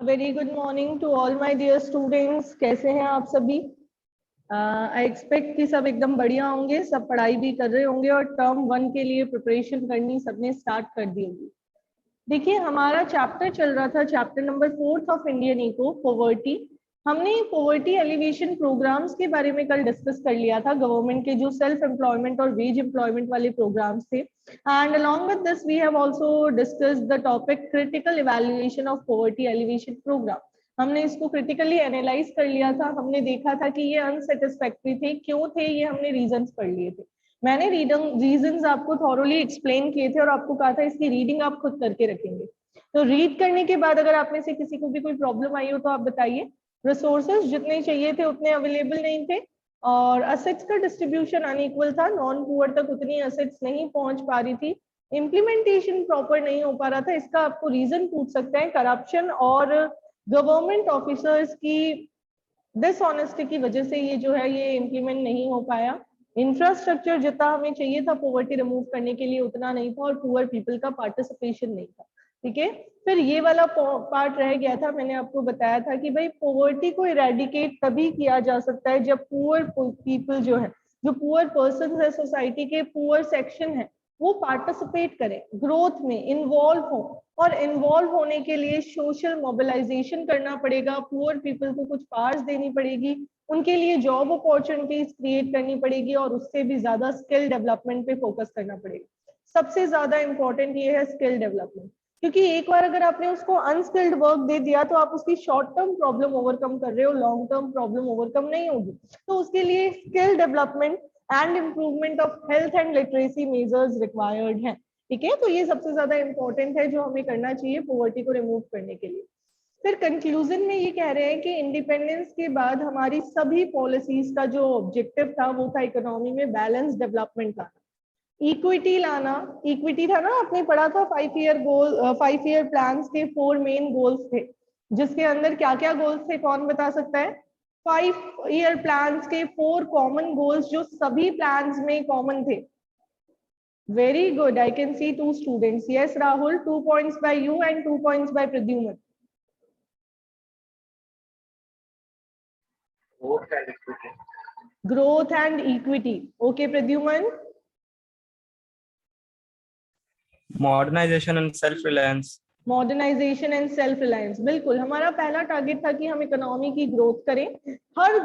Very good morning to all my dear students. कैसे हैं आप सभी? आई एक्सपेक्ट कि सब एकदम बढ़िया होंगे, सब पढ़ाई भी कर रहे होंगे और टर्म 1 के लिए प्रिपरेशन करनी सबने स्टार्ट कर दी होगी। देखिए, हमारा चैप्टर चल रहा था, chapter number 4 of Indian eco, poverty. हमने पॉवर्टी एलिवेशन प्रोग्राम्स के बारे में कल डिस्कस कर लिया था, गवर्नमेंट के जो सेल्फ एम्प्लॉयमेंट और वेज एम्प्लॉयमेंट वाले प्रोग्राम्स थे। And along with this we have also discussed the topic critical evaluation of poverty alleviation program। हमने इसको क्रिटिकली एनालाइज कर लिया था। हमने देखा था कि ये अनसेटिस्फैक्ट्री थे, क्यों थे ये हमने रीजंस पढ़ लिए थे। मैंने रीजंस आपको थॉरोली एक्सप्लेन किए थे और आपको कहा था इसकी रीडिंग आप खुद करके रखेंगे। तो रीड करने के बाद अगर आप में से किसी को भी कोई प्रॉब्लम आई हो तो आप बताइए। रिसोर्सेज जितने चाहिए थे उतने अवेलेबल नहीं थे और असेट्स का डिस्ट्रीब्यूशन अनइक्वल था, नॉन पुअर तक उतनी असेट्स नहीं पहुंच पा रही थी, इम्प्लीमेंटेशन प्रॉपर नहीं हो पा रहा था। इसका आपको रीजन पूछ सकते हैं, करप्शन और गवर्नमेंट ऑफिसर्स की डिसऑनेस्टी की वजह से ये जो है ये इम्प्लीमेंट नहीं हो पाया। इंफ्रास्ट्रक्चर जितना हमें चाहिए था पॉवर्टी रिमूव करने के लिए उतना नहीं था और पुअर पीपल का पार्टिसिपेशन नहीं था। ठीक है, फिर ये वाला पार्ट रह गया था। मैंने आपको बताया था कि भाई पॉवर्टी को इरेडिकेट तभी किया जा सकता है जब पुअर पीपल जो है, जो पुअर पर्सन है, सोसाइटी के पुअर सेक्शन है, वो पार्टिसिपेट करें, ग्रोथ में इन्वॉल्व हो। और इन्वॉल्व होने के लिए सोशल मोबिलाइजेशन करना पड़ेगा, पुअर पीपल को कुछ पावर्स देनी पड़ेगी, उनके लिए जॉब अपॉर्चुनिटीज क्रिएट करनी पड़ेगी और उससे भी ज्यादा स्किल डेवलपमेंट पे फोकस करना पड़ेगा। सबसे ज्यादा इंपॉर्टेंट ये है स्किल डेवलपमेंट, क्योंकि एक बार अगर आपने उसको अनस्किल्ड वर्क दे दिया तो आप उसकी शॉर्ट टर्म प्रॉब्लम ओवरकम कर रहे हो, लॉन्ग टर्म प्रॉब्लम ओवरकम नहीं होगी। तो उसके लिए skill development and improvement of health and literacy measures required हैं। ठीक है, तो ये सबसे ज्यादा इंपॉर्टेंट है जो हमें करना चाहिए पॉवर्टी को रिमूव करने के लिए। फिर कंक्लूजन में ये कह रहे हैं कि इंडिपेंडेंस के बाद हमारी सभी पॉलिसीज का जो ऑब्जेक्टिव था वो था इकोनॉमी में बैलेंस डेवलपमेंट लाना, इक्विटी लाना। इक्विटी था ना, आपने पढ़ा था 5 ईयर प्लान्स के 4 मेन गोल्स थे, जिसके अंदर क्या क्या गोल्स थे कौन बता सकता है? 5 ईयर प्लान्स के 4 कॉमन गोल्स जो सभी प्लान्स में कॉमन थे। Very good, I can see 2 students. Yes Rahul, 2 points by you and 2 points by Pradyuman। Growth and equity। Okay Pradyuman। Modernisation and self reliance. Modernisation and self reliance, बिल्कुल। हमारा पहला target था कि हम इकोनॉमी की growth करें, हर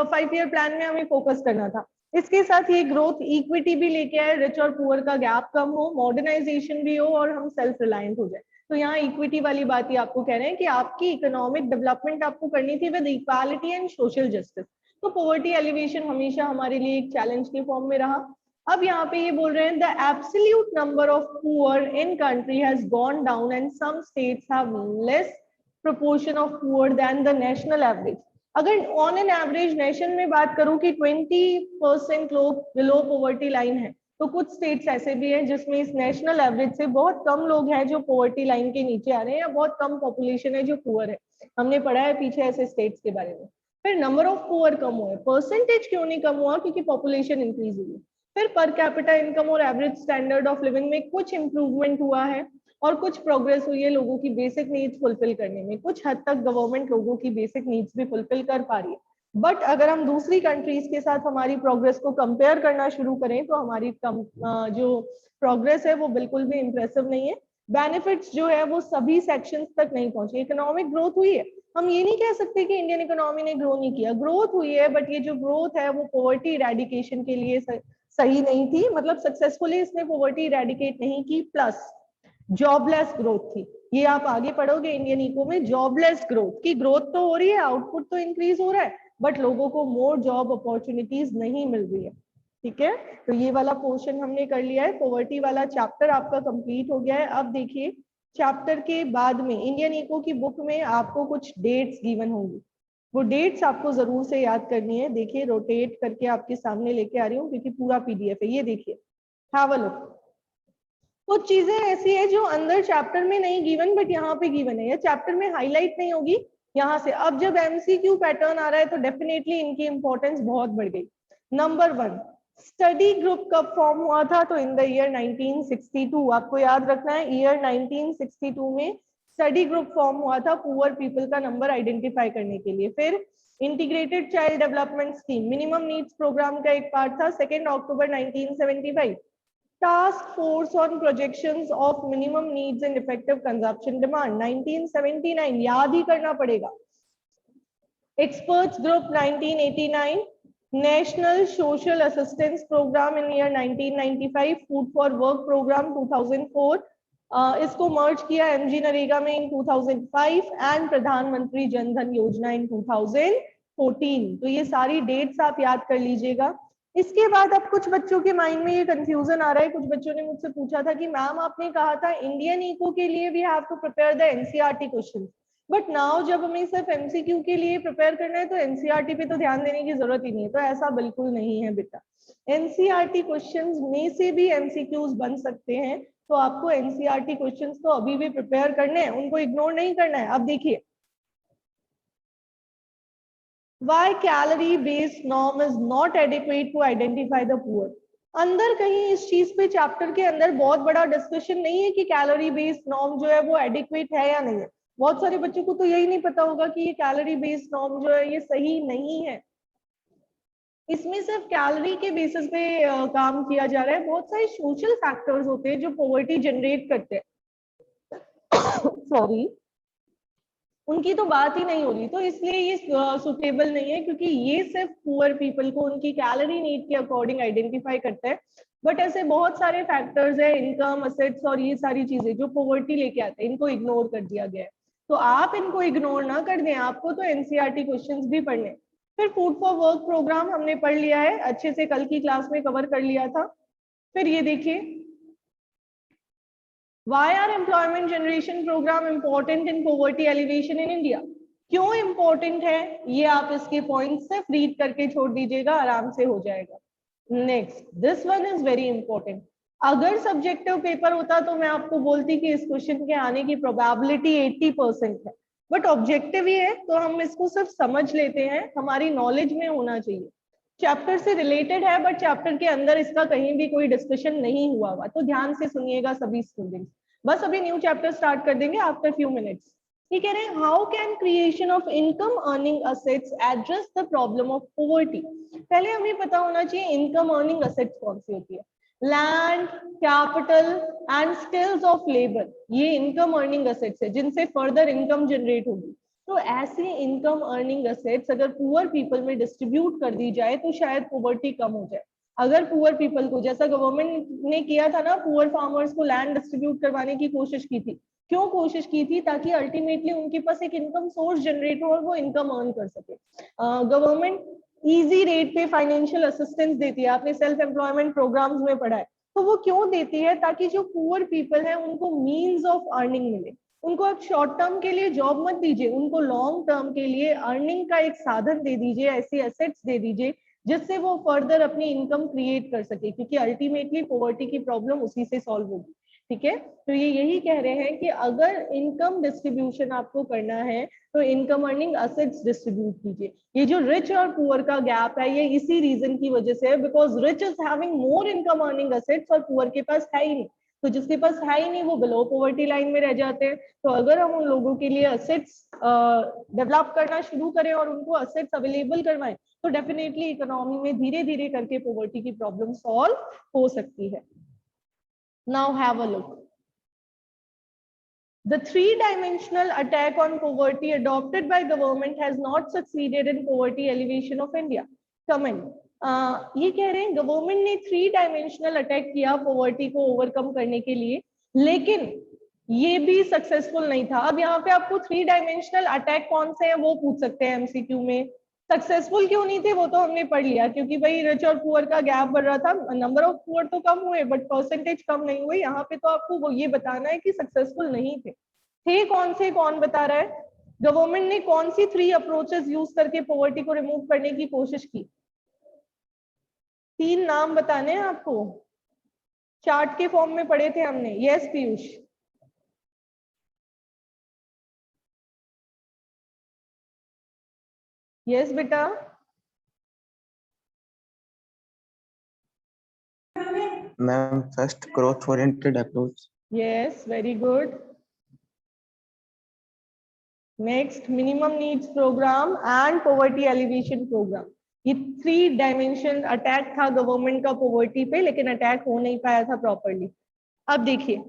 5 year plan में हमें फोकस करना था। इसके साथ ये ग्रोथ इक्विटी भी लेके आए, रिच और पुअर का गैप कम हो, मॉडर्नाइजेशन भी हो और हम सेल्फ रिलायंट हो जाए। तो यहाँ इक्विटी वाली बात ही आपको कह रहे हैं कि आपकी इकोनॉमिक डेवलपमेंट आपको करनी थी with equality and social justice. तो पॉवर्टी एलिवेशन हमेशा हमारे लिए एक चैलेंज के फॉर्म में रहा। अब यहाँ पे ये बोल रहे हैं the absolute number of poor in country has gone down and some states have less proportion of poor than the national average. अगर ऑन एन एवरेज नेशन में बात करूं कि 20% लोग बिलो पॉवर्टी लाइन है, तो कुछ स्टेट्स ऐसे भी हैं जिसमें इस नेशनल एवरेज से बहुत कम लोग हैं जो पॉवर्टी लाइन के नीचे आ रहे हैं, या बहुत कम पॉपुलेशन है जो पुअर है। हमने पढ़ा है पीछे ऐसे स्टेट्स के बारे में। फिर नंबर ऑफ पुअर कम हुआ है, परसेंटेज क्यों नहीं कम हुआ? क्योंकि पॉपुलेशन इंक्रीज हुई है। फिर पर कैपिटा इनकम और एवरेज स्टैंडर्ड ऑफ लिविंग में कुछ इंप्रूवमेंट हुआ है और कुछ प्रोग्रेस हुई है लोगों की बेसिक नीड्स फुलफिल करने में। कुछ हद तक गवर्नमेंट लोगों की बेसिक नीड्स भी फुलफिल कर पा रही है। बट अगर हम दूसरी कंट्रीज के साथ हमारी प्रोग्रेस को कंपेयर करना शुरू करें तो हमारी जो प्रोग्रेस है वो बिल्कुल भी इंप्रेसिव नहीं है। बेनिफिट्स जो है वो सभी सेक्शंस तक नहीं पहुंचे। इकोनॉमिक ग्रोथ हुई है, हम ये नहीं कह सकते कि इंडियन इकोनॉमी ने ग्रो नहीं किया, ग्रोथ हुई है, बट ये जो ग्रोथ है वो पॉवर्टी इरेडिकेशन के लिए सही नहीं थी, मतलब सक्सेसफुली इसने पॉवर्टी इरेडिकेट नहीं की। प्लस जॉबलेस ग्रोथ थी। ये आप आगे पढ़ोगे इंडियन इको में, जॉबलेस ग्रोथ की ग्रोथ तो हो रही है, आउटपुट तो इंक्रीज हो रहा है, बट लोगों को मोर जॉब अपॉर्चुनिटीज नहीं मिल रही है। ठीक है, तो ये वाला पोर्शन हमने कर लिया है, पॉवर्टी वाला चैप्टर आपका कंप्लीट हो गया है। अब देखिए चैप्टर के बाद में इंडियन इको की बुक में आपको कुछ डेट्स गिवन होंगी, वो डेट्स आपको जरूर से याद करनी है। देखिए रोटेट करके आपके सामने लेके आ रही हूँ क्योंकि पूरा पीडीएफ है, ये देखिए, हैव अ लुक। कुछ चीजें ऐसी है जो अंदर चैप्टर में नहीं गिवन बट यहाँ पे गिवन है, या चैप्टर में हाईलाइट नहीं होगी यहाँ से। अब जब एमसीक्यू पैटर्न आ रहा है तो डेफिनेटली इनकी इंपॉर्टेंस बहुत बढ़ गई। नंबर 1, स्टडी ग्रुप कब फॉर्म हुआ था? तो इन द ईयर 1962। आपको याद रखना है ईयर 1962 में स्टडी ग्रुप फॉर्म हुआ था पुअर पीपल का नंबर आइडेंटिफाई करने के लिए। फिर integrated child development scheme minimum needs programme का एक पार्ट था, 2 अक्टूबर 1975। Task force on projections of minimum needs and effective consumption demand 1979, याद ही करना पड़ेगा। Experts group 1989, national social assistance programme in year 1995, food for work programme 2004, इसको मर्ज किया एमजी नरेगा में इन 2005 एंड प्रधानमंत्री जन धन योजना इन 2014। तो ये सारी डेट्स आप याद कर लीजिएगा। इसके बाद अब कुछ बच्चों के माइंड में ये कंफ्यूजन आ रहा है, कुछ बच्चों ने मुझसे पूछा था कि मैम आपने कहा था इंडियन इको के लिए we have to prepare the NCERT question, but now जब हमें सिर्फ एमसीक्यू के लिए प्रिपेयर करना है तो एनसीईआरटी पे तो ध्यान देने की जरूरत ही नहीं है। तो ऐसा बिल्कुल नहीं है बेटा, एनसीईआरटी क्वेश्चंस में से भी एमसीक्यूज बन सकते हैं, तो आपको एनसीईआरटी क्वेश्चंस तो अभी भी प्रिपेयर करने हैं, उनको इग्नोर नहीं करना है। अब देखिए, why calorie based norm is not adequate to identify the poor। अंदर कहीं इस चीज पे चैप्टर के अंदर बहुत बड़ा डिस्कशन नहीं है कि कैलोरी बेस्ड नॉर्म जो है वो एडिक्वेट है या नहीं है। बहुत सारे बच्चों को तो यही नहीं पता होगा कि ये कैलोरी बेस्ड नॉर्म जो है ये सही नहीं है। इसमें सिर्फ कैलोरी के बेसिस पे काम किया जा रहा है। बहुत सारे सोशल फैक्टर्स होते हैं जो पॉवर्टी जनरेट करते हैं सॉरी, उनकी तो बात ही नहीं हो रही, तो इसलिए ये सुटेबल नहीं है, क्योंकि ये सिर्फ पुअर पीपल को उनकी कैलोरी नीड के अकॉर्डिंग आइडेंटिफाई करता है। बट ऐसे बहुत सारे फैक्टर्स है, इनकम, असेट्स और ये सारी चीजें जो पॉवर्टी लेके आते हैं, इनको इग्नोर कर दिया गया है। तो आप इनको इग्नोर ना कर दें, आपको तो एनसीईआरटी क्वेश्चंस भी पढ़ने। फिर फूड फॉर वर्क प्रोग्राम हमने पढ़ लिया है अच्छे से, कल की क्लास में कवर कर लिया था। फिर ये देखिए, Why are employment generation program important in poverty alleviation in India? क्यों important है ये आप इसके पॉइंट सिर्फ रीड करके छोड़ दीजिएगा, आराम से हो जाएगा। Next, this one is very important. अगर सब्जेक्टिव पेपर होता तो मैं आपको बोलती कि इस क्वेश्चन के आने की प्रोबेबिलिटी 80% है, बट ऑब्जेक्टिव ही है तो हम इसको सिर्फ समझ लेते हैं, हमारी नॉलेज में होना चाहिए। चैप्टर से रिलेटेड है बट चैप्टर के अंदर इसका कहीं भी कोई डिस्कशन नहीं हुआ हुआ, तो ध्यान से सुनिएगा सभी स्टूडेंट्स। बस अभी न्यू चैप्टर स्टार्ट कर देंगे आफ्टर फ्यू मिनट्स। ये कह रहे हैं how can creation of income earning assets address the problem of poverty. पहले हमें पता होना चाहिए इनकम अर्निंग असेट्स कौन सी होती है। Land, capital and skills of labour, ये इनकम अर्निंग असेट्स है जिनसे फर्दर इनकम जनरेट होगी। तो ऐसी इनकम अर्निंग असेट्स अगर पुअर पीपल में डिस्ट्रीब्यूट कर दी जाए तो शायद पॉवर्टी कम हो जाए। अगर पुअर पीपल को, जैसा गवर्नमेंट ने किया था ना, पुअर फार्मर्स को लैंड डिस्ट्रीब्यूट करवाने की कोशिश की थी। क्यों कोशिश की थी? ताकि अल्टीमेटली उनके पास एक इनकम सोर्स जनरेट हो और वो इनकम अर्न कर सके। गवर्नमेंट इजी रेट पे फाइनेंशियल असिस्टेंस देती है, आपने सेल्फ एम्प्लॉयमेंट प्रोग्राम्स में पढ़ा है। तो वो क्यों देती है? ताकि जो पुअर पीपल है उनको मीन्स ऑफ अर्निंग मिले। उनको आप शॉर्ट टर्म के लिए जॉब मत दीजिए, उनको लॉन्ग टर्म के लिए अर्निंग का एक साधन दे दीजिए, ऐसी एसेट्स दे दीजिए जिससे वो फर्दर अपनी इनकम क्रिएट कर सके, क्योंकि अल्टीमेटली पॉवर्टी की प्रॉब्लम उसी से सॉल्व होगी। ठीक है, तो ये यही कह रहे हैं कि अगर इनकम डिस्ट्रीब्यूशन आपको करना है तो इनकम अर्निंग असेट्स डिस्ट्रीब्यूट कीजिए। ये जो रिच और पुअर का गैप है ये इसी रीजन की वजह से है, because rich is having more income earning assets और पुअर के पास है ही नहीं। तो जिसके पास है ही नहीं वो बिलो पॉवर्टी लाइन में रह जाते हैं। तो अगर हम उन लोगों के लिए असेट्स डेवलप करना शुरू करें और उनको असेट्स अवेलेबल करवाएं तो डेफिनेटली इकोनॉमी में धीरे धीरे करके पॉवर्टी की प्रॉब्लम सॉल्व हो सकती है। Now have a look, the three-dimensional attack on poverty adopted by government has not succeeded in poverty alleviation of India. Comment. ये कह रहे हैं गवर्नमेंट ने 3 डायमेंशनल अटैक किया पॉवर्टी को ओवरकम करने के लिए, लेकिन ये भी सक्सेसफुल नहीं था। अब यहाँ पे आपको 3 डायमेंशनल अटैक कौन से हैं वो पूछ सकते हैं एमसीक्यू में। सक्सेसफुल क्यों नहीं थे वो तो हमने पढ़ लिया, क्योंकि भाई रिच और पुअर का गैप बढ़ रहा था। नंबर ऑफ पुअर तो कम हुए बट परसेंटेज कम नहीं हुई। यहाँ पे तो आपको वो ये बताना है कि सक्सेसफुल नहीं थे कौन से, कौन बता रहा है? गवर्नमेंट ने कौन सी 3 अप्रोचेस यूज करके पॉवर्टी को रिमूव करने की कोशिश की? 3 नाम बताने हैं आपको, चार्ट के फॉर्म में पढ़े थे हमने। यस पीयूष, यस बेटा। Ma'am first growth oriented approach. Yes, very good. Next minimum needs programme and poverty alleviation programme. ये 3 डायमेंशन अटैक था गवर्नमेंट का पॉवर्टी पे, लेकिन अटैक हो नहीं पाया था प्रॉपरली। अब देखिए,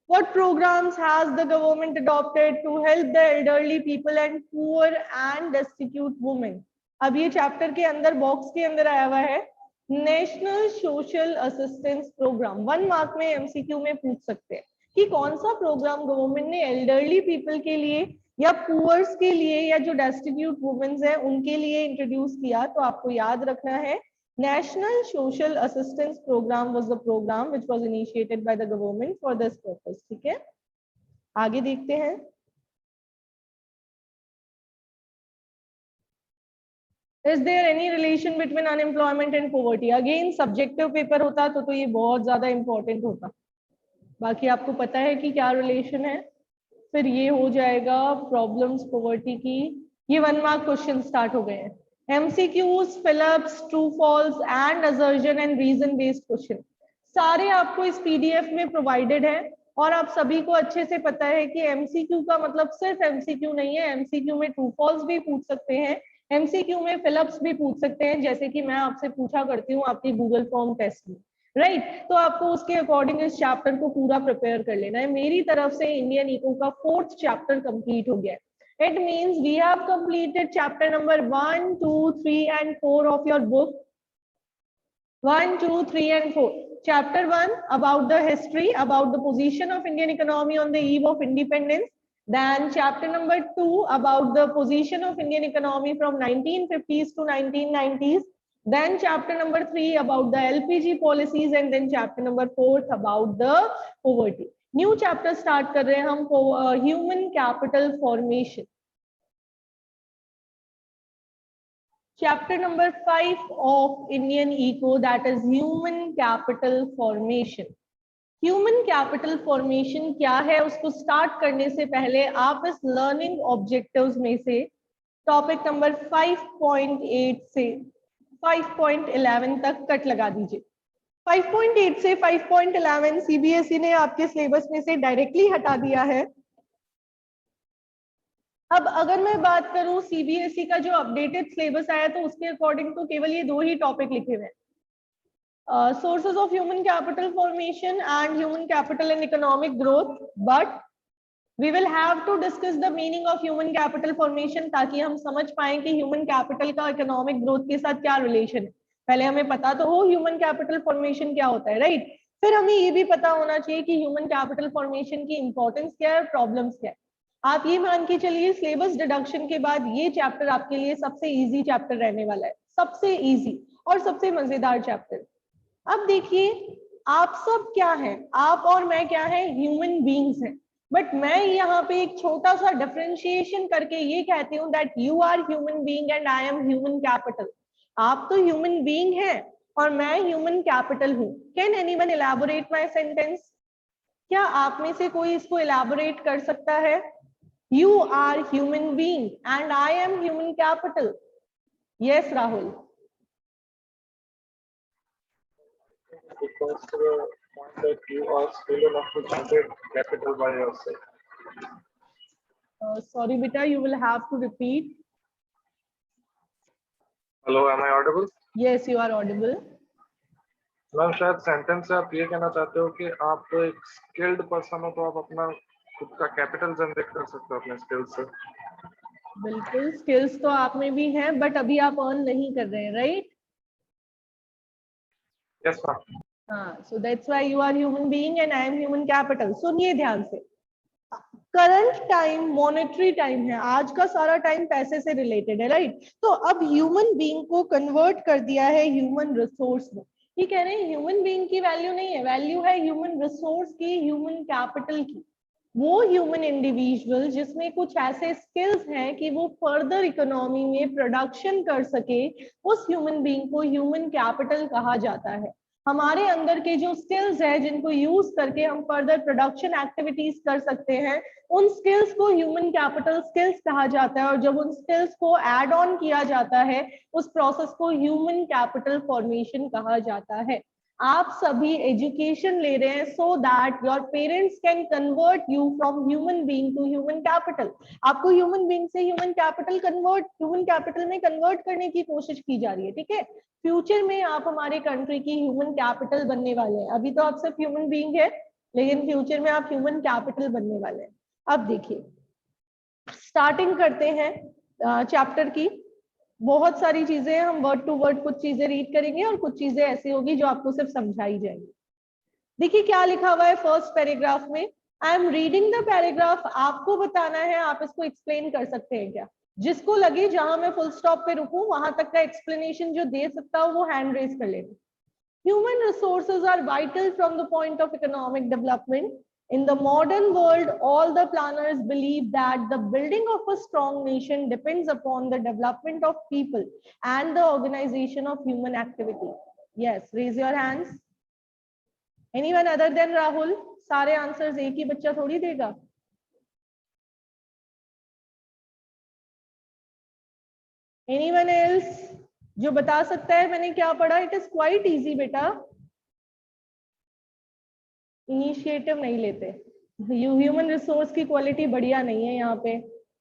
what programs has the government adopted to help the elderly people and poor and destitute women? अब ये चैप्टर के अंदर बॉक्स के अंदर आया हुआ है national social assistance programme. 1 mark में एमसीक्यू में पूछ सकते हैं कि कौन सा प्रोग्राम गवर्नमेंट ने एल्डरली पीपल के लिए या पुअर्स के लिए या जो डेस्टिट्यूट वुमेन्स हैं उनके लिए इंट्रोड्यूस किया। तो आपको याद रखना है National Social Assistance Program was the program which was initiated by the government for this purpose. ठीक है, आगे देखते हैं। Is there any relation between unemployment and poverty? Again subjective paper होता तो ये बहुत ज्यादा important होता। बाकी आपको पता है कि क्या रिलेशन है। फिर ये हो जाएगा प्रॉब्लम्स पॉवर्टी की। ये 1 मार्क क्वेश्चन स्टार्ट हो गए हैं। MCQs, Phillips, True False and Assertion and Reason based question सारे आपको इस PDF में प्रोवाइडेड है। और आप सभी को अच्छे से पता है कि MCQ का मतलब सिर्फ MCQ नहीं है। MCQ में True False भी पूछ सकते हैं, MCQ में Phillips भी पूछ सकते हैं, जैसे कि मैं आपसे पूछा करती हूँ आपकी गूगल फॉर्म टेस्ट में, राइट। तो आपको उसके अकॉर्डिंग इस चैप्टर को पूरा प्रिपेयर कर लेना है। मेरी तरफ से इंडियन इको का 4th चैप्टर कंप्लीट हो गया है। It means we have completed chapter number 1, 2, 3 and 4 of your book. 1, 2, 3 and 4. Chapter 1 about the history, about the position of Indian economy on the eve of independence. Then chapter number 2 about the position of Indian economy from 1950s to 1990s. Then chapter number 3 about the LPG policies and then chapter number 4 about the poverty. New chapter start कर रहे हैं हम human capital formation. Chapter number 5 of Indian eco that is human capital formation. Human capital formation क्या है उसको start करने से पहले आप इस लर्निंग ऑब्जेक्टिव्स में से टॉपिक नंबर 5.8 से 5.11 तक कट लगा दीजिए। 5.8 से 5.11 सीबीएसई ने आपके सिलेबस में से डायरेक्टली हटा दिया है। अब अगर मैं बात करूं सीबीएसई का जो अपडेटेड सिलेबस आया तो उसके अकॉर्डिंग तो केवल ये 2 ही टॉपिक लिखे हुए हैं, sources of human capital formation and human capital and economic growth. But we will have to discuss the meaning of human capital formation ताकि हम समझ पाए कि ह्यूमन कैपिटल का इकोनॉमिक ग्रोथ के साथ क्या रिलेशन है। पहले हमें पता तो हो ह्यूमन कैपिटल फॉर्मेशन क्या होता है, राइट। फिर हमें ये भी पता होना चाहिए कि ह्यूमन कैपिटल फॉर्मेशन की इंपॉर्टेंस क्या है और प्रॉब्लम्स क्या है। आप ये मान के चलिए सिलेबस डिडक्शन के बाद ये चैप्टर आपके लिए सबसे इजी चैप्टर रहने वाला है, सबसे इजी और सबसे मजेदार चैप्टर। अब देखिए आप सब क्या है, आप और मैं क्या है, ह्यूमन बीइंग्स हैं। बट मैं यहाँ पे एक छोटा सा डिफरेंशिएशन करके ये कहती हूँ that you are human being and I am human capital. आप तो ह्यूमन बीइंग हैं और मैं ह्यूमन कैपिटल हूँ। Can anyone elaborate my sentence? क्या आप में से कोई इसको इलैबोरेट कर सकता है? You are human being and I am human capital. Yes Rahul. Because to the point that you are still enough to generate capital by yourself. Sorry beta, you will have to repeat. Hello, am I audible? Yes, you are audible. Ma'am शायद sentence से आप ये कहना चाहते हो कि आप तो एक स्किल्ड पर्सन हो तो आप अपना खुद का कैपिटल जनरेट कर सकते हो अपने स्किल्स से। बिल्कुल, स्किल्स तो आप में भी हैं बट अभी आप अर्न नहीं कर रहे हैं, राइट? Yes ma'am. हाँ, so that's why you are human being and I am human capital. सुनिए ध्यान से, करंट टाइम मॉनेटरी टाइम है, आज का सारा टाइम पैसे से रिलेटेड है, राइट। तो अब ह्यूमन बीइंग को कन्वर्ट कर दिया है ह्यूमन रिसोर्स में। ये कह रहे हैं ह्यूमन बीइंग की वैल्यू नहीं है, वैल्यू है ह्यूमन रिसोर्स की, ह्यूमन कैपिटल की। वो ह्यूमन इंडिविजुअल जिसमें कुछ ऐसे स्किल्स हैं कि वो फर्दर इकोनॉमी में प्रोडक्शन कर सके, उस ह्यूमन बीइंग को ह्यूमन कैपिटल कहा जाता है। हमारे अंदर के जो स्किल्स है जिनको यूज करके हम फर्दर प्रोडक्शन एक्टिविटीज कर सकते हैं, उन स्किल्स को ह्यूमन कैपिटल स्किल्स कहा जाता है। और जब उन स्किल्स को ऐड ऑन किया जाता है उस प्रोसेस को ह्यूमन कैपिटल फॉर्मेशन कहा जाता है। आप सभी एजुकेशन ले रहे हैं so that your parents can convert you from human being to human capital. आपको ह्यूमन बीइंग से ह्यूमन कैपिटल में कन्वर्ट करने की कोशिश की जा रही है, ठीक है। फ्यूचर में आप हमारे कंट्री की ह्यूमन कैपिटल बनने वाले हैं। अभी तो आप सिर्फ ह्यूमन बीइंग है, लेकिन फ्यूचर में आप ह्यूमन कैपिटल बनने वाले हैं। अब देखिए, स्टार्टिंग करते हैं चैप्टर की। बहुत सारी चीजें हैं, हम वर्ड टू वर्ड कुछ चीजें रीड करेंगे और कुछ चीजें ऐसी होगी जो आपको सिर्फ समझाई जाएंगी। देखिए क्या लिखा हुआ है फर्स्ट पैराग्राफ में। I am reading the paragraph. आपको बताना है, आप इसको एक्सप्लेन कर सकते हैं क्या? जिसको लगे जहां मैं फुल स्टॉप पे रुकूं वहां तक का एक्सप्लेनेशन जो दे सकता हो वो हैंड रेज कर लेना। Human resources are vital from the point of economic development. In the modern world, all the planners believe that the building of a strong nation depends upon the development of people and the organization of human activity. Yes, raise your hands. Anyone other than Rahul? सारे answers एक ही बच्चा थोड़ी देगा। Anyone else जो बता सकता है मैंने क्या पढ़ा? इट इज क्वाइट इजी बेटा। इनिशिएटिव नहीं लेते। ह्यूमन रिसोर्स की क्वालिटी बढ़िया नहीं है यहाँ पे।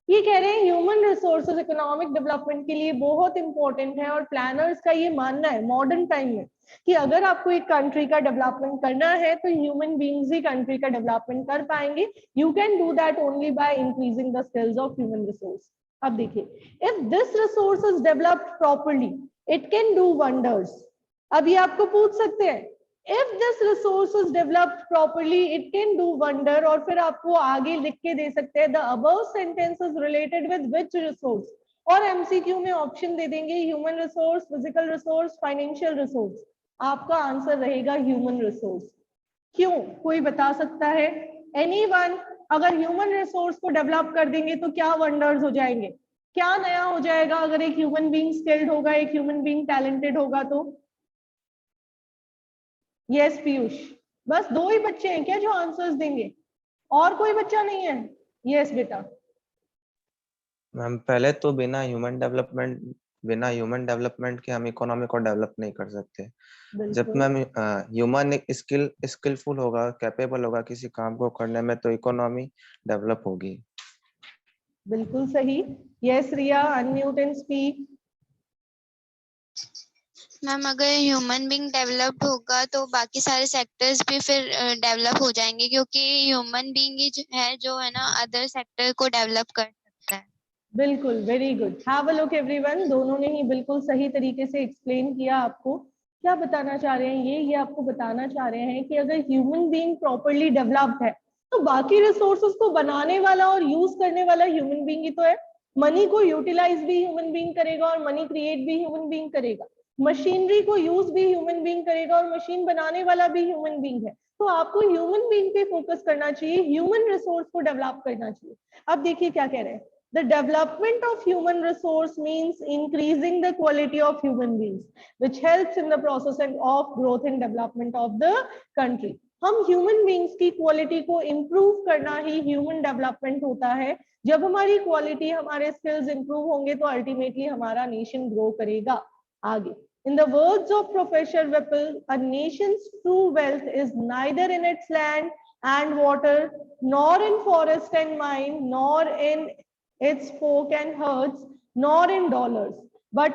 ये कह रहे हैं ह्यूमन रिसोर्सेज इकोनॉमिक डेवलपमेंट के लिए बहुत इंपॉर्टेंट है, और प्लानर्स का ये मानना है मॉडर्न टाइम में कि अगर आपको एक कंट्री का डेवलपमेंट करना है तो ह्यूमन बीइंग्स ही कंट्री का डेवलपमेंट कर पाएंगे। You can do that only by increasing the skills of human resource. अब देखिए, if this resource is developed properly it can do wonders. अब ये आपको पूछ सकते हैं, if this resource is developed properly it can do wonder, और फिर आपको आगे लिख के दे सकते हैं the above sentence is related with which resource, और एमसीक्यू में ऑप्शन दे देंगे human resource, physical resource, financial resource. आपका आंसर रहेगा ह्यूमन रिसोर्स। क्यों? कोई बता सकता है? एनीवन? अगर ह्यूमन रिसोर्स को डेवलप कर देंगे तो क्या वंडर्स हो जाएंगे? क्या नया हो जाएगा अगर एक ह्यूमन बीइंग स्किल्ड होगा, एक ह्यूमन बीइंग टैलेंटेड होगा तो? यस पीयूष, बस दो ही बच्चे हैं क्या जो आंसर्स देंगे? और कोई बच्चा नहीं है? यस बेटा। मैम पहले तो बिना ह्यूमन डेवलपमेंट के हम इकोनॉमी को डेवलप नहीं कर सकते। जब मैम ह्यूमन स्किलफुल होगा, कैपेबल होगा किसी काम को करने में, तो इकोनॉमी डेवलप होगी। बिल्कुल सही। Yes Riya, unmute and speak. Ma'am अगर ह्यूमन बीइंग डेवलप होगा तो बाकी सारे सेक्टर्स भी फिर डेवलप हो जाएंगे, क्योंकि ह्यूमन बीइंग ही जो है ना अदर सेक्टर को डेवलप कर सकता है। बिल्कुल, very good. Have a look everyone, दोनों ने ही बिल्कुल सही तरीके से एक्सप्लेन किया। आपको क्या बताना चाह रहे हैं ये आपको बताना चाह रहे हैं कि अगर ह्यूमन बीइंग प्रॉपर्ली डेवलप्ड है तो बाकी रिसोर्सेज को बनाने वाला और यूज करने वाला ह्यूमन बीइंग ही तो है। मनी को यूटिलाइज भी ह्यूमन बीइंग करेगा और मनी क्रिएट भी ह्यूमन बीइंग करेगा। मशीनरी को यूज भी ह्यूमन बीइंग करेगा और मशीन बनाने वाला भी ह्यूमन बीइंग है। तो आपको ह्यूमन बीइंग पे फोकस करना चाहिए, ह्यूमन रिसोर्स को डेवलप करना चाहिए। अब देखिए क्या कह रहे हैं, the development of human resource means increasing the quality of human beings which helps in the process of growth and development of the country। हम ह्यूमन बीइंग्स की क्वालिटी को इंप्रूव करना ही ह्यूमन डेवलपमेंट होता है। जब हमारी क्वालिटी, हमारे skills improve होंगे तो अल्टीमेटली हमारा नेशन ग्रो करेगा आगे। In the words of Professor Whipple, a nation's true wealth is neither in its land and water, nor in forest and mine, nor in its folk and herds, nor in dollars, but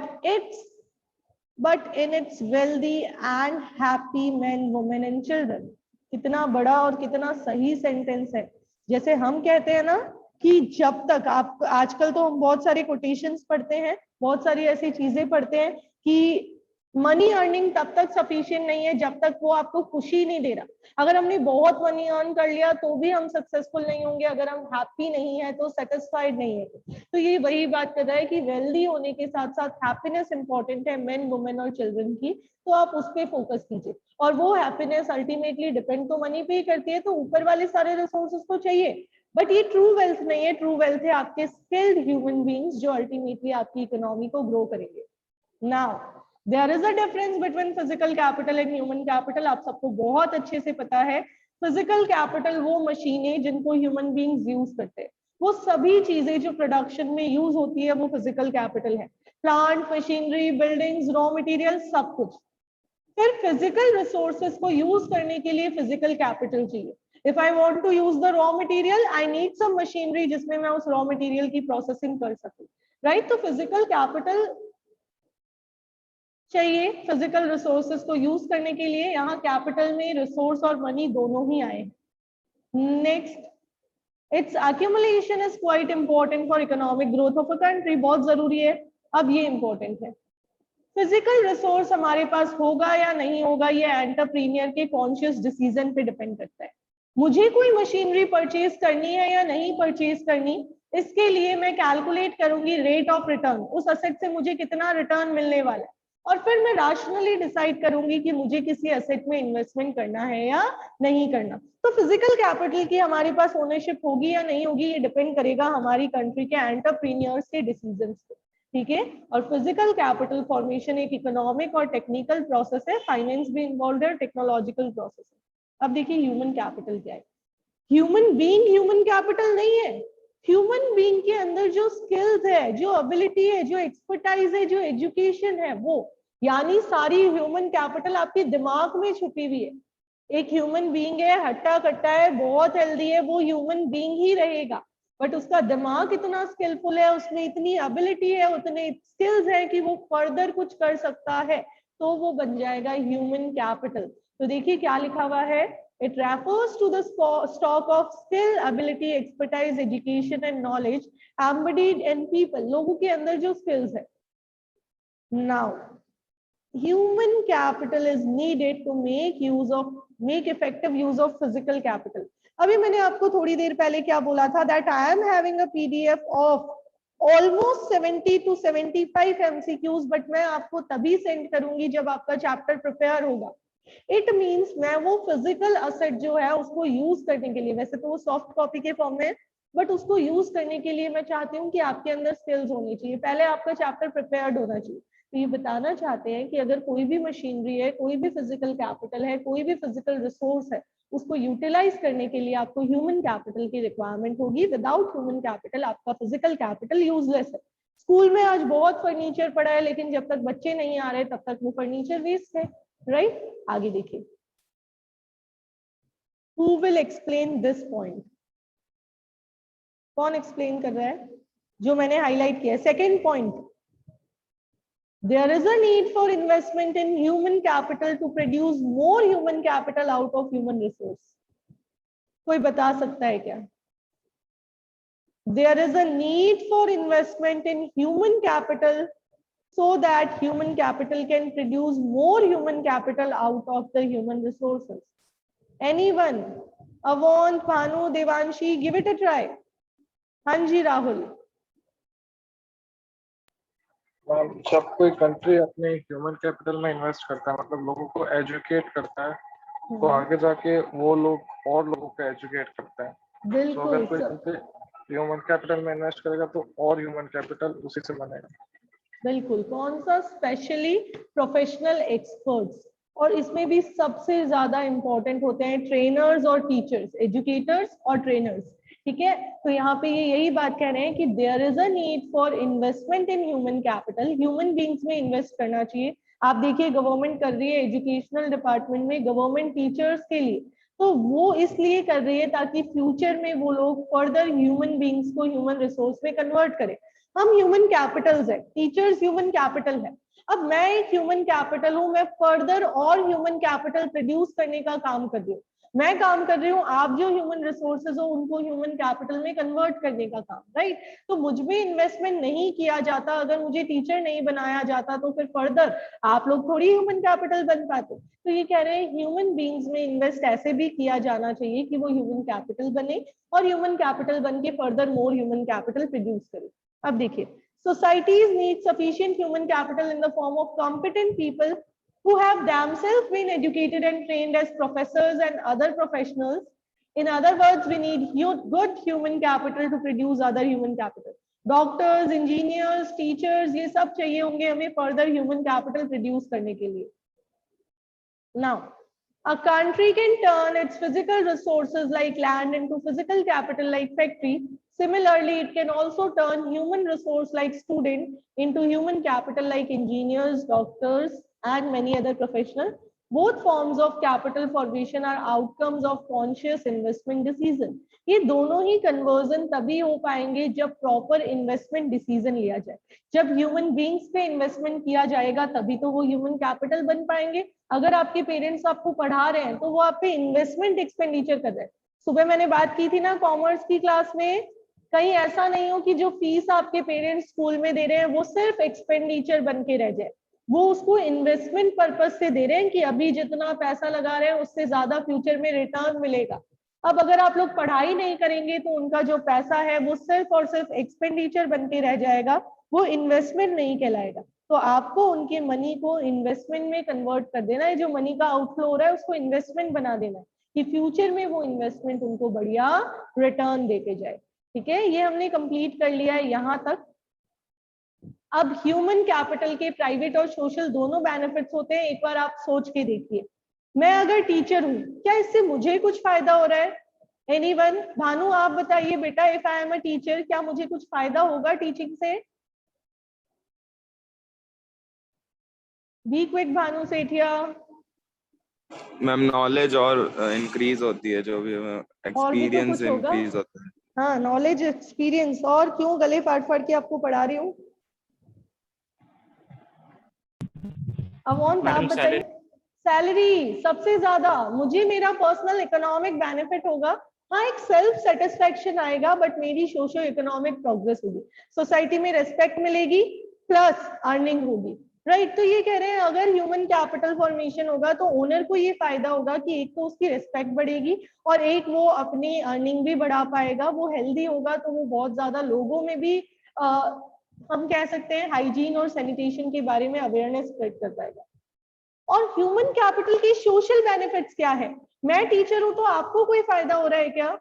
in its wealthy and happy men, women and children। कितना बड़ा और कितना सही sentence है। जैसे हम कहते हैं ना कि जब तक आप, आजकल तो हम बहुत सारे कोटेशंस पढ़ते हैं, बहुत सारी ऐसी चीजें पढ़ते हैं कि मनी अर्निंग तब तक सफिशिएंट नहीं है जब तक वो आपको खुशी नहीं दे रहा। अगर हमने बहुत मनी अर्न कर लिया तो भी हम सक्सेसफुल नहीं होंगे, अगर हम हैप्पी नहीं है तो सेटिस्फाइड नहीं है। तो ये वही बात कर रहा है कि वेल्दी होने के साथ साथ हैप्पीनेस इंपॉर्टेंट है, मेन वुमेन और चिल्ड्रन की। तो आप उस पर फोकस कीजिए, और वो हैप्पीनेस अल्टीमेटली डिपेंड तो मनी पे ही करती है, तो ऊपर वाले सारे रिसोर्सेज तो चाहिए, बट ये ट्रू वेल्थ नहीं है। ट्रू वेल्थ है आपके स्किल्ड ह्यूमन बीइंग्स जो अल्टीमेटली आपकी इकोनॉमी को ग्रो करेंगे। Now there is a difference between physical capital and human capital। आप सबको बहुत अच्छे से पता है, फिजिकल कैपिटल वो मशीनें जिनको ह्यूमन बीइंग्स यूज करते हैं, वो सभी चीजें जो प्रोडक्शन में यूज होती है वो फिजिकल कैपिटल है। Plant, machinery, buildings, raw material, सब कुछ। फिर फिजिकल रिसोर्सेज को यूज करने के लिए फिजिकल कैपिटल चाहिए. If I want to use the raw material, I need some machinery जिसमें मैं उस रॉ मटेरियल की प्रोसेसिंग कर सकूं, राइट. तो फिजिकल कैपिटल चाहिए फिजिकल रिसोर्सेज को यूज करने के लिए. यहाँ कैपिटल में रिसोर्स और मनी दोनों ही आए. Next, it's accumulation is quite important for economic growth of a country. बहुत जरूरी है. अब ये इंपॉर्टेंट है, फिजिकल रिसोर्स हमारे पास होगा या नहीं होगा, ये एंटरप्रीनियर के कॉन्शियस डिसीजन पे डिपेंड करता है. मुझे कोई मशीनरी परचेज करनी है या नहीं परचेज करनी, इसके लिए मैं कैलकुलेट करूंगी रेट ऑफ रिटर्न, उस असेट से मुझे कितना रिटर्न मिलने वाला है, और फिर मैं रैशनली डिसाइड करूंगी कि मुझे किसी एसेट में इन्वेस्टमेंट करना है या नहीं करना. तो फिजिकल कैपिटल की हमारे पास ओनरशिप होगी या नहीं होगी, ये डिपेंड करेगा हमारी कंट्री के एंटरप्रीनियर्स के डिसीजंस पे. ठीक है. और फिजिकल कैपिटल फॉर्मेशन एक इकोनॉमिक और टेक्निकल प्रोसेस है, फाइनेंस भी इन्वॉल्व है, टेक्नोलॉजिकल प्रोसेस है. अब देखिए ह्यूमन कैपिटल क्या है. ह्यूमन बीइंग ह्यूमन कैपिटल नहीं है. ह्यूमन बीइंग के अंदर जो स्किल्स है, जो एबिलिटी है, जो एक्सपर्टाइज है, जो एजुकेशन है, वो यानी सारी ह्यूमन कैपिटल आपके दिमाग में छुपी हुई है. एक ह्यूमन बीइंग है, हट्टा कट्टा है, बहुत हेल्दी है, वो ह्यूमन बीइंग ही रहेगा, बट उसका दिमाग इतना स्किलफुल है, उसमें इतनी एबिलिटी है, उतने स्किल्स है कि वो फर्दर कुछ कर सकता है, तो वो बन जाएगा ह्यूमन कैपिटल. तो देखिए क्या लिखा हुआ है, it refers to the stock of skill, ability, expertise, education and knowledge embodied in people. लोगों के अंदर जो skills है. Now, human capital is needed to make effective use of physical capital. अभी मैंने आपको थोड़ी देर पहले क्या बोला था, that I am having a PDF of almost 70 to 75 MCQs, but मैं आपको तभी सेंड करूंगी जब आपका चैप्टर प्रिपेयर होगा. इट मीन्स मैं वो फिजिकल असेट जो है उसको यूज करने के लिए, वैसे तो वो सॉफ्ट कॉपी के फॉर्म में, बट उसको यूज करने के लिए मैं चाहती हूँ कि आपके अंदर स्किल्स होनी चाहिए. पहले आपका चैप्टर प्रिपेयर्ड होना चाहिए. तो ये बताना चाहते हैं कि अगर कोई भी मशीनरी है, कोई भी फिजिकल कैपिटल है, कोई भी फिजिकल रिसोर्स है, उसको यूटिलाइज करने के लिए आपको ह्यूमन कैपिटल की रिक्वायरमेंट होगी. विदाउट ह्यूमन कैपिटल आपका फिजिकल कैपिटल यूजलेस है. स्कूल में आज बहुत फर्नीचर पड़ा है, लेकिन जब तक बच्चे नहीं आ रहे तब तक वो फर्नीचर वेस्ट है, राइट. आगे देखिए, who will explain this point. कौन एक्सप्लेन कर रहा है जो मैंने हाईलाइट किया है. Second point, there is a need for investment in human capital to produce more human capital out of human resource. कोई बता सकता है क्या? There is a need for investment in human capital so that human capital can produce more human capital out of the human resources. Anyone? Avant, Bhanu, Devanshi, give it a try. Hanji, Rahul. जब कोई country अपने human capital में invest करता है, मतलब लोगों को educate करता है, तो आगे जाके वो लोग और लोगों को एजुकेट करते हैं. तो अगर कोई कंट्री ह्यूमन कैपिटल में इन्वेस्ट करेगा तो और ह्यूमन कैपिटल उसी से बनेगा. बिल्कुल. कौन सा? स्पेशली प्रोफेशनल एक्सपर्ट्स, और इसमें भी सबसे ज्यादा इंपॉर्टेंट होते हैं ट्रेनर्स और टीचर्स, एजुकेटर्स और ट्रेनर्स. ठीक है. तो यहाँ पे ये यही बात कह रहे हैं कि there is a need for investment in human capital. Human beings में इन्वेस्ट करना चाहिए. आप देखिए गवर्नमेंट कर रही है एजुकेशनल डिपार्टमेंट में, गवर्नमेंट टीचर्स के लिए, तो वो इसलिए कर रही है ताकि फ्यूचर में वो लोग फर्दर ह्यूमन बींग्स को ह्यूमन रिसोर्स में कन्वर्ट करें. हम ह्यूमन कैपिटल्स है, टीचर्स ह्यूमन कैपिटल है. अब मैं एक ह्यूमन कैपिटल हूं, मैं फर्दर और ह्यूमन कैपिटल प्रोड्यूस करने का काम कर रही हूँ. मैं काम कर रही हूँ, आप जो ह्यूमन रिसोर्सेज हो उनको ह्यूमन कैपिटल में कन्वर्ट करने का काम, राइट. तो मुझ में इन्वेस्टमेंट नहीं किया जाता, अगर मुझे टीचर नहीं बनाया जाता तो फिर फर्दर आप लोग थोड़ी ह्यूमन कैपिटल बन पाते. तो ये कह रहे हैं ह्यूमन बींग्स में इन्वेस्ट ऐसे भी किया जाना चाहिए कि वो ह्यूमन कैपिटल बने और ह्यूमन कैपिटल बन के further more human capital produce करे. अब देखिए, societies need sufficient human capital in the form of competent people who have themselves been educated and trained as professors and other professionals. In other words, we need good human capital to produce other human capital. Doctors, engineers, teachers, ये सब चाहिए होंगे हमें further human capital produce करने के लिए. Now, a country can turn its physical resources like land into physical capital like factory. Similarly, it can also turn human resource like student into human capital like engineers, doctors, and many other professionals. Both forms of capital formation are outcomes of conscious investment decision. ये दोनों ही conversion तभी हो पाएंगे जब proper investment decision लिया जाए। जब human beings पे इन्वेस्टमेंट किया जाएगा तभी तो वो ह्यूमन कैपिटल बन पाएंगे। अगर आपके पेरेंट्स आपको पढ़ा रहे हैं तो वो आप पे इन्वेस्टमेंट एक्सपेंडिचर कर रहे हैं। सुबह मैंने बात की थी ना कॉमर्स की क्लास में, कहीं ऐसा नहीं हो कि जो फीस आपके पेरेंट्स स्कूल में दे रहे हैं वो सिर्फ एक्सपेंडिचर बन के रह जाए, वो उसको इन्वेस्टमेंट पर्पस से दे रहे हैं कि अभी जितना पैसा लगा रहे हैं उससे ज्यादा फ्यूचर में रिटर्न मिलेगा। अब अगर आप लोग पढ़ाई नहीं करेंगे तो उनका जो पैसा है वो सिर्फ और सिर्फ एक्सपेंडिचर बन के रह जाएगा, वो इन्वेस्टमेंट नहीं कहलाएगा। तो आपको उनके मनी को इन्वेस्टमेंट में कन्वर्ट कर देना है, जो मनी का आउटफ्लो हो रहा है उसको इन्वेस्टमेंट बना देना है कि फ्यूचर में वो इन्वेस्टमेंट उनको बढ़िया रिटर्न देके जाए। ठीक है, ये हमने कंप्लीट कर लिया है यहाँ तक। अब ह्यूमन कैपिटल के प्राइवेट और सोशल दोनों बेनिफिट्स होते हैं। एक बार आप सोच के देखिए, मैं अगर टीचर हूं क्या इससे मुझे कुछ फायदा हो रहा है? एनीवन? भानु आप बताइए बेटा, if I am a teacher क्या मुझे कुछ फायदा होगा टीचिंग से? Be quick Bhanu Sethia. Ma'am knowledge और इंक्रीज होती है, जो भी एक्सपीरियंस इंक्रीज होता है। हाँ, नॉलेज एक्सपीरियंस। और क्यों गले फाड़ फाड़ के आपको पढ़ा रही हूँ? आप बताइए। सैलरी सबसे ज्यादा मुझे मेरा पर्सनल इकोनॉमिक बेनिफिट होगा। हाँ, एक सेल्फ सेटिस्फेक्शन आएगा, बट मेरी सोशो इकोनॉमिक प्रोग्रेस होगी, सोसाइटी में रेस्पेक्ट मिलेगी, प्लस अर्निंग होगी। राइट, तो ये कह रहे हैं अगर ह्यूमन कैपिटल फॉर्मेशन होगा तो ओनर को ये फायदा होगा कि एक तो उसकी रिस्पेक्ट बढ़ेगी और एक वो अपनी अर्निंग भी बढ़ा पाएगा। वो हेल्दी होगा तो वो बहुत ज्यादा लोगों में भी हम कह सकते हैं हाइजीन और सैनिटेशन के बारे में अवेयरनेस स्प्रेड कर पाएगा। और ह्यूमन कैपिटल के सोशल बेनिफिट्स क्या है? मैं टीचर हूं तो आपको कोई फायदा हो रहा है क्या?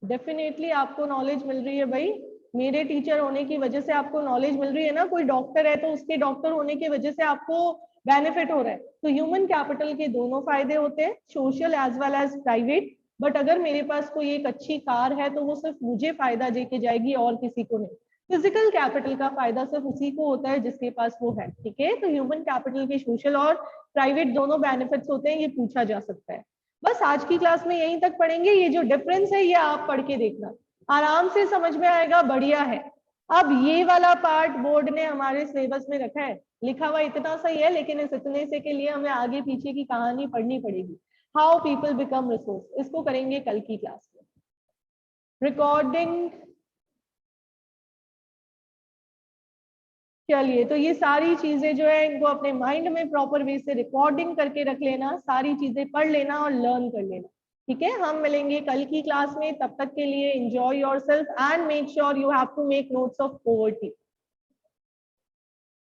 डेफिनेटली आपको नॉलेज मिल रही है भाई, मेरे टीचर होने की वजह से आपको नॉलेज मिल रही है ना। कोई डॉक्टर है तो उसके डॉक्टर होने की वजह से आपको बेनिफिट हो रहा है। तो ह्यूमन कैपिटल के दोनों फायदे होते हैं, social as well as private. But अगर मेरे पास कोई एक अच्छी कार है तो वो सिर्फ मुझे फायदा देके जाएगी और किसी को नहीं। फिजिकल कैपिटल का फायदा सिर्फ उसी को होता है जिसके पास वो है। ठीक है, तो ह्यूमन कैपिटल के सोशल और प्राइवेट दोनों बेनिफिट्स होते हैं, ये पूछा जा सकता है। बस आज की क्लास में यहीं तक पढ़ेंगे। ये जो डिफरेंस है ये आप पढ़ के देखना, आराम से समझ में आएगा, बढ़िया है। अब ये वाला पार्ट बोर्ड ने हमारे सिलेबस में रखा है, लिखा हुआ इतना सही है, लेकिन इस इतने से के लिए हमें आगे पीछे की कहानी पढ़नी पड़ेगी। हाउ पीपल बिकम रिसोर्स, इसको करेंगे कल की क्लास में। रिकॉर्डिंग, चलिए, तो ये सारी चीजें जो है इनको अपने माइंड में प्रॉपर वे से रिकॉर्डिंग करके रख लेना, सारी चीजें पढ़ लेना और लर्न कर लेना। ठीक है, हम मिलेंगे कल की क्लास में। तब तक के लिए enjoy yourself and make sure you have to make notes of poverty.